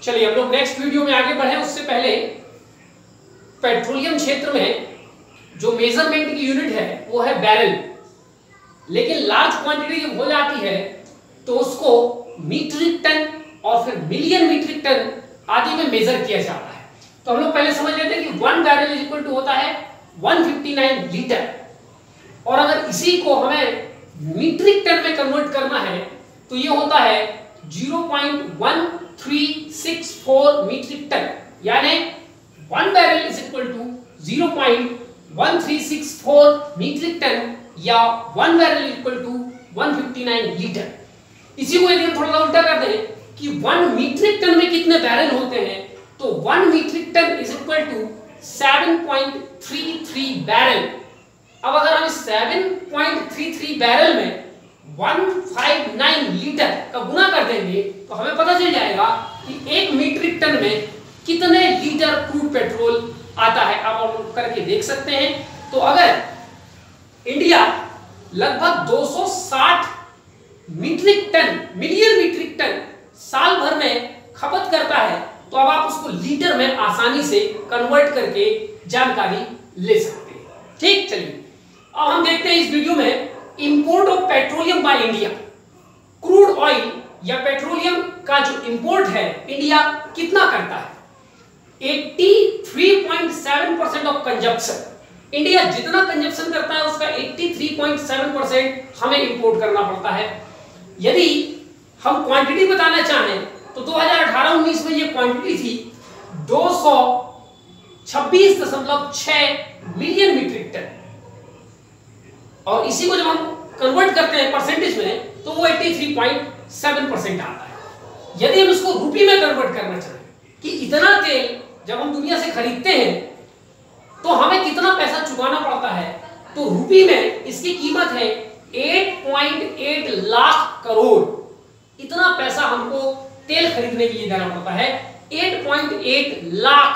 चलिए हम लोग नेक्स्ट वीडियो में आगे बढ़े उससे पहले पेट्रोलियम क्षेत्र में जो मेजरमेंट की यूनिट है वो है बैरल, लेकिन लार्ज क्वांटिटी जब हो जाती है तो उसको मीट्रिक टन और फिर मिलियन मीट्रिक टन आदि में मेजर किया जाता है। तो हम लोग पहले समझ लेते हैं कि 1 बैरल इज इक्वल टू होता है 159 लीटर, और अगर इसी को हमें मीट्रिक टन में कन्वर्ट करना है तो ये होता है 0.1364 मीट्रिक टन, यानी 1 barrel is equal to 0.1364 metric tonne या 1 बैरल इक्वल टू 159 लीटर। इसी को यदि हम थोड़ा सा उल्टा करते हैं कि 1 मीट्रिक टन में कितने बैरल होते हैं तो 1 metric tonne is equal to 7.33 barrel. अब अगर हम 7.33 बैरल में 159 लीटर का गुना कर देंगे तो हमें पता चल जाएगा कि 1 मीट्रिक टन में कितने लीटर क्रूड पेट्रोल आता है। अब हम करके देख सकते हैं। तो अगर इंडिया लगभग 260 metric tonne million metric tonne साल भर में खपत करता है तो अब आप उसको लीटर में आसानी से कन्वर्ट करके जानकारी ले सकते हैं। ठीक, चलिए अब हम देखते हैं इस वीडियो में import of petroleum by India. Crude oil या पेट्रोलियम का जो इंपोर्ट है इंडिया कितना करता है? 83.7% ऑफ कंजप्शन। इंडिया जितना कंजप्शन करता है उसका 83.7% हमें इंपोर्ट करना पड़ता है। यदि हम क्वांटिटी बताना चाहें तो 2018-19 में ये क्वांटिटी थी 226.6 मिलियन मीट्रिक टन, और इसी को जब हम कन्वर्ट करते हैं परसेंटेज में तो वो 83.7% आता है। यदि हम इसको रुपये में कन्वर्ट करना चाहें कि इतना तेल जब हम दुनिया से खरीदते हैं तो हमें कितना पैसा चुकाना पड़ता है, तो रुपये में इसकी कीमत है 8.8 लाख करोड़। इतना पैसा हमको तेल खरीदने के लिए देना पड़ता है, 8.8 लाख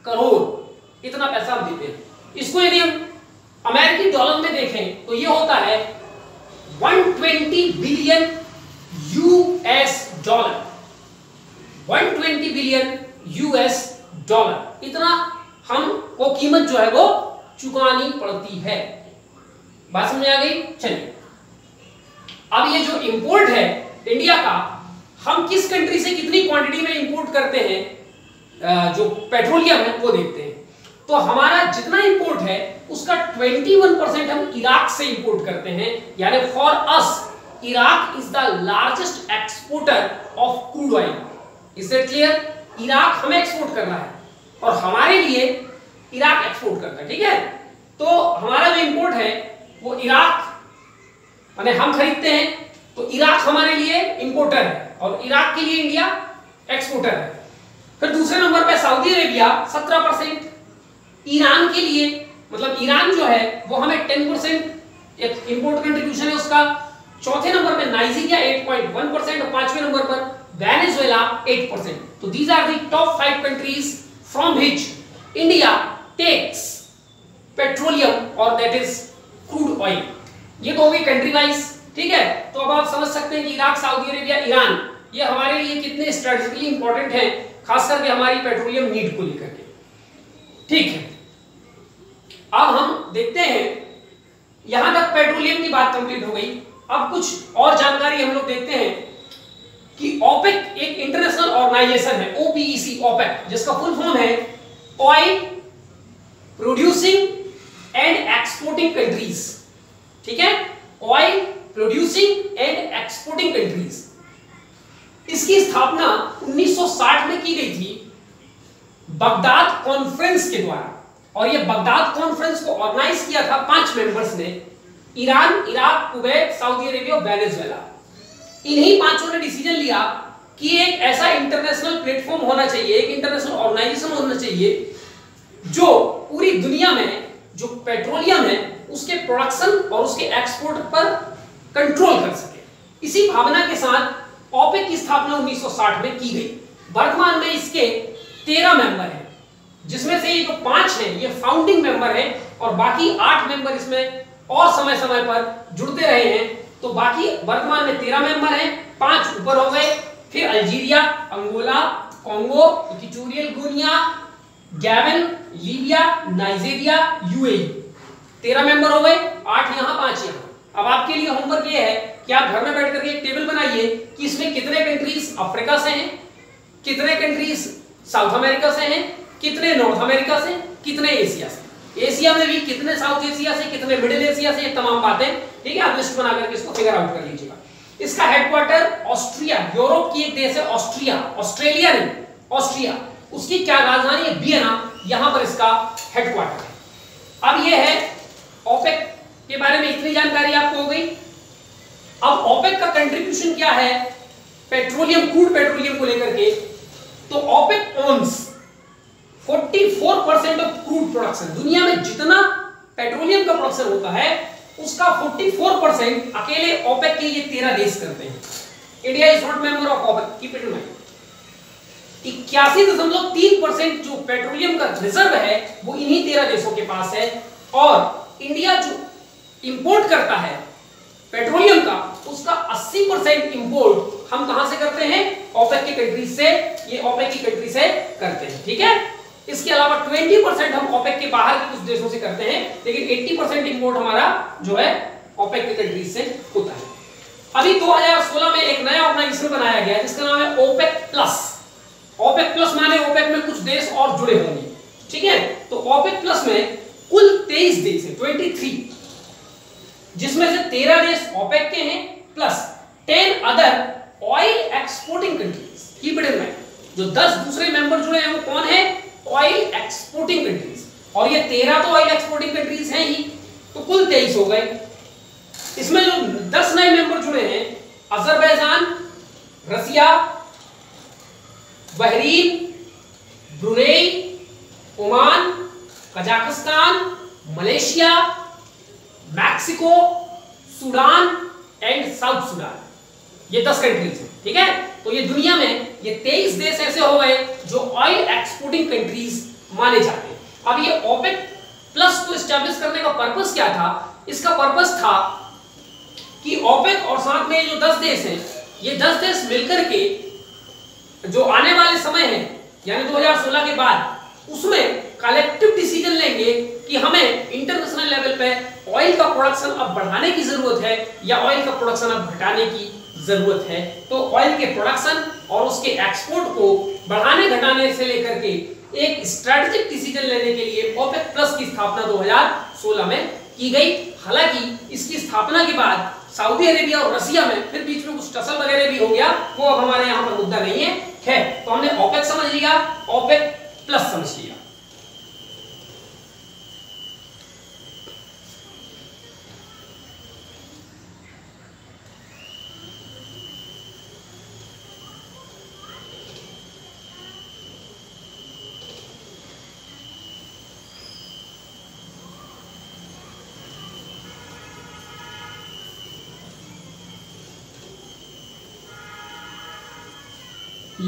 करोड़ इतना पैसा हम देते हैं। इसको यदि हम अमेरिकी डॉलर में देखें तो ये होता है 120 billion US dollar. 120 billion US dollar इतना हमको कीमत जो है वो चुकानी पड़ती है। बात समझ आ गई? चलिए अब ये जो इंपोर्ट है इंडिया का, हम किस कंट्री से कितनी क्वांटिटी में इंपोर्ट करते हैं जो पेट्रोलियम है वो देखते हैं। तो हमारा जितना इंपोर्ट है उसका 21% हम इराक से इंपोर्ट करते हैं, यानी for us Iraq is the largest exporter of crude oil. Is it clear? Iraq हमें एक्सपोर्ट करना है और हमारे लिए इराक एक्सपोर्ट करना है। ठीक है, तो हमारा जो इंपोर्ट है वो इराक माने हम खरीदते हैं तो इराक हमारे लिए इंपोर्टर है और इराक के लिए इंडिया एक्सपोर्टर है। फिर दूसरे नंबर पे सऊदी अरेबिया 17%, ईरान के लिए मतलब ईरान जो है वो हमें 10% एक इंपोर्ट कंट्रीब्यूशन है उसका। चौथे नंबर पे नाइजीरिया 8.1% और पांचवें नंबर पर वेनेजुएला 8%। तो these are the top 5 countries from which India takes petroleum और दैट इज क्रूड ऑयल। ये तो होगी कंट्री वाइज। ठीक है, तो अब आप समझ सकते हैं कि इराक, सऊदी अरेबिया, ईरान ये हमारे लिए कितने स्ट्रेटेजिकली इंपॉर्टेंट हैं, खास करके हमारी पेट्रोलियम नीड को लेकर के। ठीक है, अब हम देखते हैं यहां तक पेट्रोलियम की बात कंप्लीट हो गई। अब कुछ और जानकारी हम लोग देखते हैं कि ओपेक एक इंटरनेशनल ऑर्गेनाइजेशन है, ओपीईसी ओपेक, जिसका फुल फॉर्म है oil producing and exporting countries. ठीक है, oil producing and exporting countries. इसकी स्थापना 1960 में की गई थी बगदाद कॉन्फ्रेंस के द्वारा, और यह बगदाद कॉन्फ्रेंस को ऑर्गेनाइज किया था 5 मेंबर्स ने, Iran, Iraq, Kuwait, Saudi Arabia और वेनेजुएला। इन्हीं पांचों ने डिसीजन लिया कि एक ऐसा इंटरनेशनल प्लेटफॉर्म होना चाहिए, एक इंटरनेशनल ऑर्गेनाइजेशन होना चाहिए जो पूरी दुनिया में जो पेट्रोलियम है उसके प्रोडक्शन और उसके एक्सपोर्ट पर कंट्रोल कर सके। इसी भावना के साथ ओपेक की स्थापना 1960 में की गई। वर्तमान में इसके 13 मेंबर हैं, जिसमें से ये जो 5 हैं ये फाउंडिंग मेंबर हैं और बाकी 8 मेंबर इसमें और समय समय पर जुड़ते रहे हैं। तो बाकी वर्तमान में 13 मेंबर हैं, 5 ऊपर हो गए, फिर Algeria, Angola, Congo, Equatorial Guinea, Gabon, Libya, Nigeria, UAE. 13 member हो गए, 8 यहां 5 यहां। अब आपके लिए होमवर्क ये है कि आप घर में बैठ करके एक टेबल बनाइए कि इसमें कितने कंट्रीज अफ्रीका से हैं, कितने कंट्रीज साउथ अमेरिका से हैं, कितने नॉर्थ अमेरिका से, कितने एशिया से, एशिया में भी कितने साउथ एशिया से, कितने मिडिल एशिया से, ये तमाम बातें, ठीक है। आप लिस्ट बना करके इसको फिगर आउट कर लीजिएगा। इसका हेडक्वार्टर ऑस्ट्रिया, यूरोप की एक देश है ऑस्ट्रिया, ऑस्ट्रेलिया नहीं, ऑस्ट्रिया। उसकी क्या राजधानी है? वियना, यहां पर इसका हेडक्वार्टर है। अब ये है ओपेक के बारे में इतनी जानकारी आपको हो गई। अब ओपेक का कंट्रीब्यूशन क्या है पेट्रोलियम, क्रूड पेट्रोलियम को लेकर के? तो OPEC owns 44% of crude production. दुनिया में जितना पेट्रोलियम का प्रोडक्शन होता है उसका 44% अकेले ओपेक के ये 13 देश करते हैं। India is not member of OPEC, keep it in mind. 81.3% जो पेट्रोलियम का रिजर्व है वो इन्हीं 13 देशों के पास है। और इंडिया जो इंपोर्ट करता है पेट्रोलियम का, उसका 80% इंपोर्ट हम कहां से करते हैं? ओपेक की कंट्रीज से। ये ओपेक की कंट्री से करते हैं, ठीक है। इसके अलावा 20% हम ओपेक के बाहर के कुछ देशों से करते हैं, लेकिन 80% इंपोर्ट हमारा जो है ओपेक की कंट्रीज से होता है। अभी 2016 में एक नया ऑर्गेनाइजेशन बनाया गया जिसका नाम है ओपेक प्लस। ओपेक प्लस माने ओपेक में कुछ देश और जुड़े होंगे, ठीक है। तो ओपेक प्लस में कुल 23 देश है, 23, जिसमें से 13 देश ओपेक के हैं plus 10 other oil exporting countries. Keep it in mind, जो 10 दूसरे मेंबर जुड़े हैं वो कौन है? Oil exporting countries. और ये 13 तो ऑयल एक्सपोर्टिंग कंट्रीज हैं ही, तो कुल 23 हो गए। इसमें जो 10 नए मेंबर जुड़े हैं, Azerbaijan, Russia, Bahrain, Brunei, Oman, Kazakhstan, Malaysia, Mexico, Sudan and South Sudan. ये 10 कंट्रीज हैं, ठीक है। तो ये दुनिया में ये 23 देश ऐसे हो गए जो ऑयल एक्सपोर्टिंग कंट्रीज माने जाते हैं। अब ये ओपेक प्लस को एस्टैब्लिश करने का पर्पस क्या था? इसका पर्पस था कि ओपेक और साथ में जो 10 देश हैं, ये 10 देश मिलकर के जो आने वाले समय है यानी 2016 के बाद, उसमें कलेक्टिव डिसीजन लेंगे कि हमें इंटरनेशनल लेवल पे ऑयल का प्रोडक्शन अब बढ़ाने की जरूरत है या ऑयल का प्रोडक्शन अब घटाने की जरूरत है। तो ऑयल के प्रोडक्शन और उसके एक्सपोर्ट को बढ़ाने घटाने से लेकर के एक स्ट्रेटेजिक डिसीजन लेने के लिए ओपेक प्लस की स्थापना 2016 में की गई। हालांकि इसकी स्थापना के बाद सऊदी अरेबिया और रसिया में फिर बीच में कुछ टसल वगैरह भी हो गया, वो अब हमारे यहाँ पर मुद्दा नहीं है। तो हमने ओपेक समझ लिया, ओपेक प्लस समझ लिया।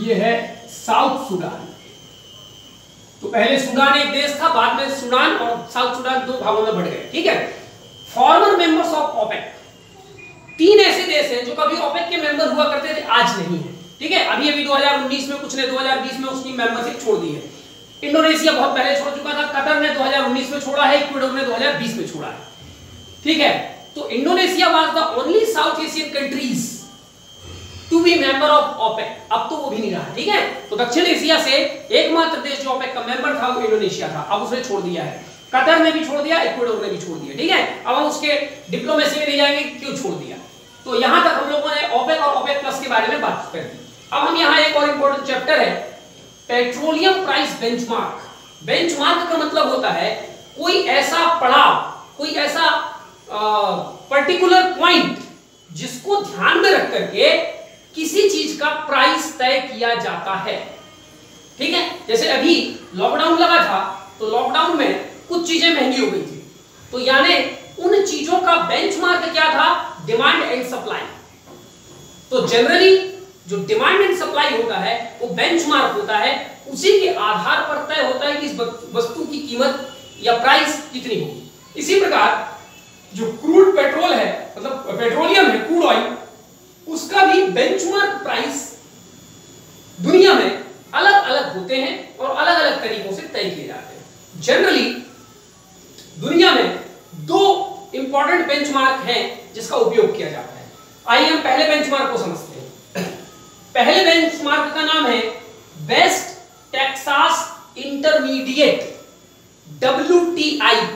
ये है साउथ सूडान। तो पहले सूडान एक देश था, बाद में सूडान और साउथ सूडान 2 भागों में बढ़ गए, ठीक है। फॉर्मर मेंबर्स ऑफ ओपेक, 3 ऐसे देश हैं जो कभी ओपेक के मेंबर हुआ करते थे, आज नहीं है, ठीक है। अभी 2019 में कुछ ने 2020 में उसकी मेंबरशिप छोड़ दी है। इंडोनेशिया बहुत पहले छोड़ चुका था, कतर ने 2019 में छोड़ा है, इक्वाडोर ने 2020 में छोड़ा है, ठीक है। तो Indonesia was the only South Asian countries to be member of OPEC, अब तो वो भी नहीं रहा, ठीक है। तो दक्षिण एशिया से एकमात्र देश जो ओपेक का मेंबर था वो इंडोनेशिया था, अब उसने छोड़ दिया है। कतर ने भी छोड़ दिया, इक्वाडोर ने भी छोड़ दिया, ठीक है। अब हम उसके डिप्लोमेसी में नहीं जाएंगे क्यों छोड़ दिया। तो यहां तक हम लोगों ने ओपेक और ओपेक प्लस के बारे में बात कर दी। अब हम यहाँ एक और इंपॉर्टेंट चैप्टर है पेट्रोलियम प्राइस बेंचमार्क। बेंचमार्क का मतलब होता है कोई ऐसा पड़ाव, कोई ऐसा पर्टिकुलर पॉइंट जिसको ध्यान में रख करके किसी चीज का प्राइस तय किया जाता है, ठीक है। जैसे अभी लॉकडाउन लगा था तो लॉकडाउन में कुछ चीजें महंगी हो गई थी, तो यानी उन चीजों का बेंचमार्क क्या था? Demand and supply. तो जनरली जो डिमांड एंड सप्लाई होता है वो बेंचमार्क होता है, उसी के आधार पर तय होता है कि इस वस्तु की कीमत या प्राइस कितनी होगी। इसी प्रकार जो क्रूड पेट्रोल है, मतलब पेट्रोलियम है, क्रूड ऑयल, उसका भी बेंचमार्क प्राइस दुनिया में अलग जनरली दुनिया में दो इंपॉर्टेंट बेंचमार्क हैं जिसका उपयोग किया जाता है। आइए हम पहले बेंचमार्क को समझते हैं। पहले बेंचमार्क का नाम है वेस्ट टेक्सास इंटरमीडिएट, WTI।